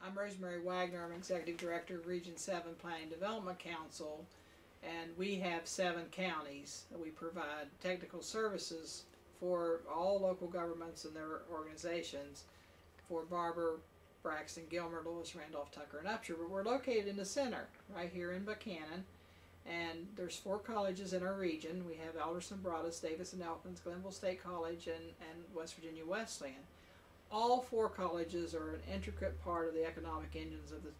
I'm Rosemary Wagner. I'm Executive Director of Region 7 Planning Development Council, and we have 7 counties that we provide technical services for all local governments and their organizations for Barber, Braxton, Gilmer, Lewis, Randolph, Tucker, and Upshur. But we're located in the center, right here in Buchanan, and there's 4 colleges in our region. We have Alderson, Broadus, Davis and Elkins, Glenville State College, and West Virginia Wesleyan. All 4 colleges are an intricate part of the economic engines of the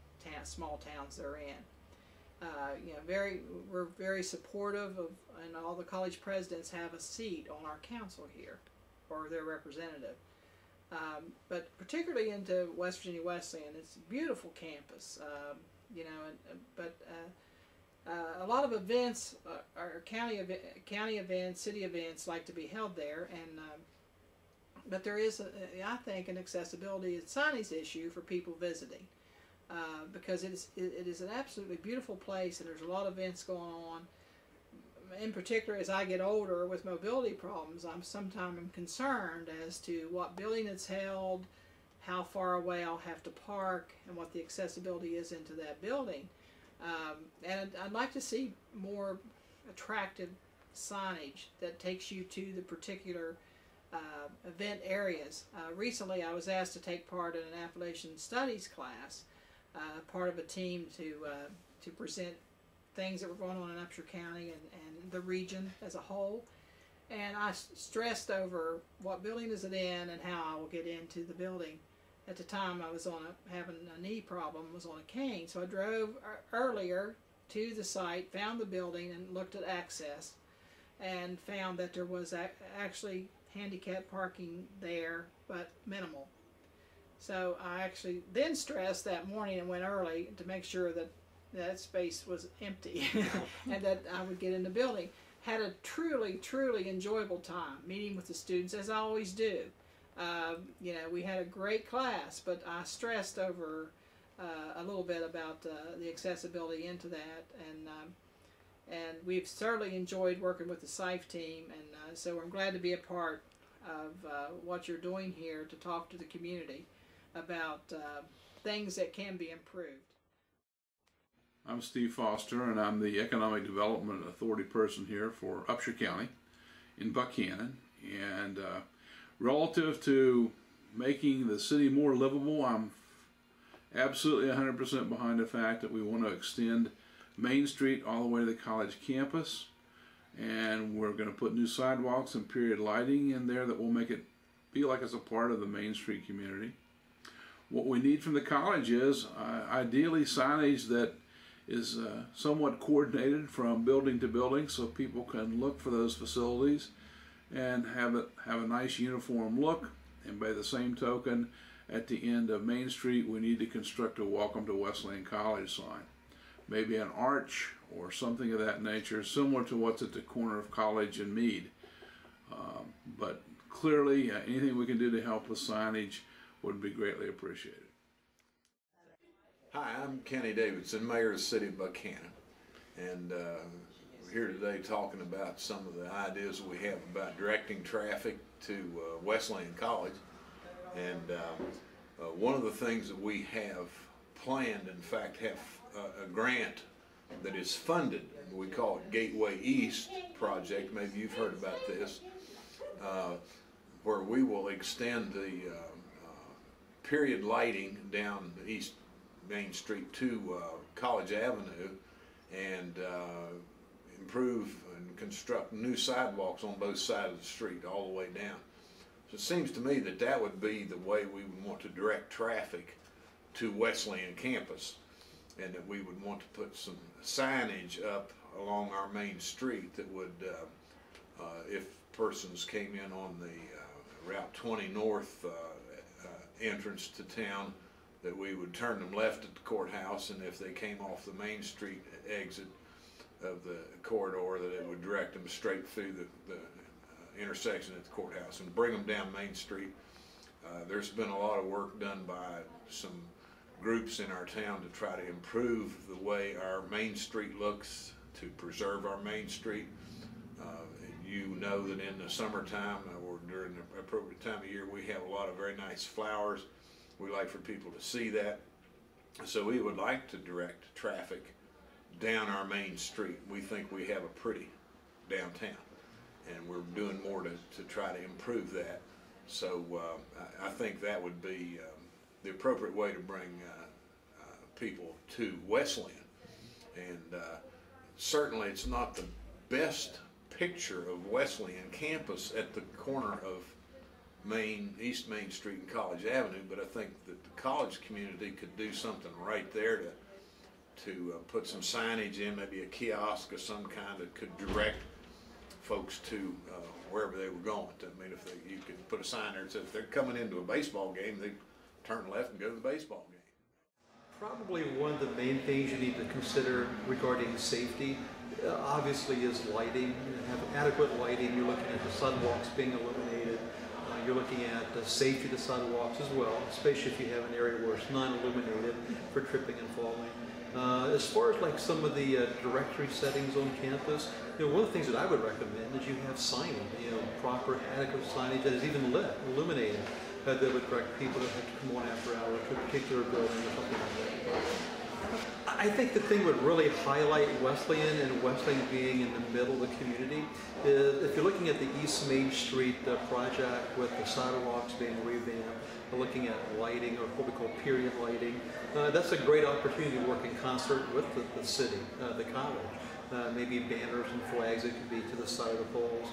small towns they're in. We're very supportive of, and all the college presidents have a seat on our council here, or their representative. But particularly into West Virginia Wesleyan, it's a beautiful campus. A lot of events, county events, city events, like to be held there, and but there is, I think, an accessibility and signage issue for people visiting, because it is an absolutely beautiful place, and there's a lot of events going on. In particular, as I get older with mobility problems, I'm sometimes concerned as to what building it's held, how far away I'll have to park, and what the accessibility is into that building. And I'd like to see more attractive signage that takes you to the particular event areas. Recently I was asked to take part in an Appalachian Studies class, part of a team to present things that were going on in Upshur County and the region as a whole. And I stressed over what building is it in and how I will get into the building. At the time I was having a knee problem, was on a cane, so I drove earlier to the site, found the building and looked at access, and found that there was actually handicap parking there, but minimal. So I actually then stressed that morning and went early to make sure that that space was empty and that I would get in the building. Had a truly, truly enjoyable time meeting with the students, as I always do. We had a great class, but I stressed over a little bit about the accessibility into that, and we've certainly enjoyed working with the SIFE team, and so I'm glad to be a part of what you're doing here to talk to the community about things that can be improved. I'm Steve Foster, and I'm the Economic Development Authority person here for Upshur County in Buchanan. And relative to making the city more livable, I'm absolutely 100% behind the fact that we want to extend Main Street all the way to the college campus, and we're going to put new sidewalks and period lighting in there that will make it feel like it's a part of the Main Street community. What we need from the college is ideally signage that is somewhat coordinated from building to building, so people can look for those facilities and have a nice uniform look. And by the same token, at the end of Main Street, we need to construct a Welcome to Wesleyan College sign. Maybe an arch or something of that nature, similar to what's at the corner of College and Meade. But clearly, anything we can do to help with signage would be greatly appreciated. Hi, I'm Kenny Davidson, Mayor of the City of Buchanan, and we're here today talking about some of the ideas we have about directing traffic to Wesleyan College. And one of the things that we have planned, in fact, have a grant that is funded. We call it Gateway East Project. Maybe you've heard about this, where we will extend the period lighting down East Main Street to College Avenue, and improve and construct new sidewalks on both sides of the street all the way down. So it seems to me that that would be the way we would want to direct traffic to Wesleyan campus, and that we would want to put some signage up along our main street that would, if persons came in on the Route 20 North entrance to town, that we would turn them left at the courthouse, and if they came off the Main Street exit of the corridor, that it would direct them straight through the intersection at the courthouse and bring them down Main Street. There's been a lot of work done by some groups in our town to try to improve the way our Main Street looks, to preserve our Main Street. You know that in the summertime or during the appropriate time of year, we have a lot of very nice flowers. We like for people to see that. So we would like to direct traffic down our main street. We think we have a pretty downtown, and we're doing more to try to improve that. So I think that would be the appropriate way to bring people to Wesleyan. And certainly it's not the best picture of Wesleyan campus at the corner of East Main Street and College Avenue, but I think that the college community could do something right there to put some signage in, maybe a kiosk of some kind that could direct folks to wherever they were going. I mean, if you could put a sign there that says if they're coming into a baseball game, they turn left and go to the baseball game. Probably one of the main things you need to consider regarding safety, obviously, is lighting. You have adequate lighting. You're looking at the sidewalks being illuminated. You're looking at the safety of the sidewalks as well, especially if you have an area where it's non-illuminated for tripping and falling. As far as like some of the directory settings on campus, one of the things that I would recommend is you have signage, proper adequate signage that is even lit, illuminated, that would direct people that have to come on after hours to a particular building or something like that. I think the thing would really highlight Wesleyan, and Wesleyan being in the middle of the community, is if you're looking at the East Main Street project with the sidewalks being revamped, looking at lighting, or what we call period lighting, that's a great opportunity to work in concert with the city, the college. Maybe banners and flags that could be to the side of the poles.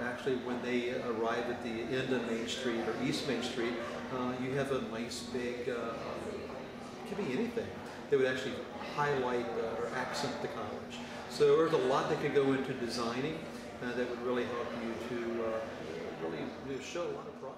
Actually, when they arrive at the end of Main Street or East Main Street, you have a nice big, it could be anything, that would actually highlight or accent the college. So there's a lot that could go into designing that would really help you to really show a lot of pride.